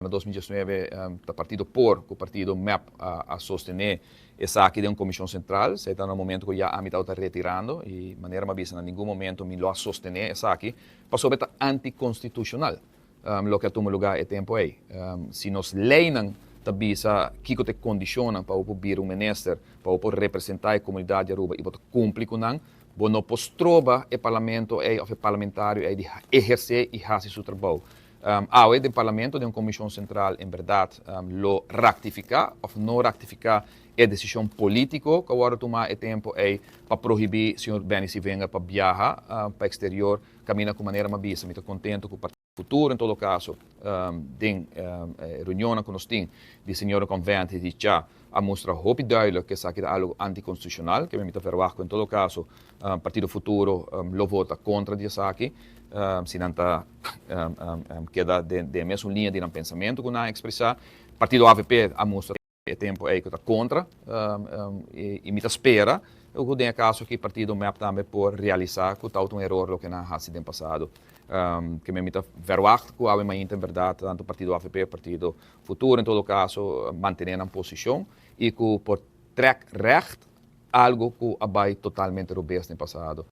En 2019, o partido POR, o partido MEP, a sostener essa aqui de uma comissão central, se está no momento que já a mitad está retirando, e de maneira mais em nenhum momento me lo a sostener essa aqui, passou a estar anticonstitucional, lo que toma lugar é tempo aí. Se nos leiam também que te condiciona para o vir um ministro, para o representar a comunidade de Aruba e para cumprir com não, não postroba o parlamento ou o parlamentário de exercer e fazer seu trabalho. Ao do parlamento de uma comissão central, em verdade, lo ratificar ou não ratificar é decisão política que agora tomar é tempo para proibir o senhor Benici venga para viajar para o exterior, caminhar com maneira mais bisa. Estou contente com o partido futuro, em todo caso, de reunião que nós temos, de senhora convente de já a mostrar muito duidelijk que isso aqui é algo anticonstitucional, que me está verwacht, em todo caso, Partido Futuro lo vota contra isso aqui, se não está queda de mesma linha de pensamento que não expressar. Partido AVP a mostra é tempo que está contra e me espera o que caso que o partido MEP também por realizar que tal um erro que não ha sido no passado que me está verwacht que há mais em verdade tanto o partido AVP partido Futuro em todo caso manter a posição e que por track recht algo que abai totalmente robusto no passado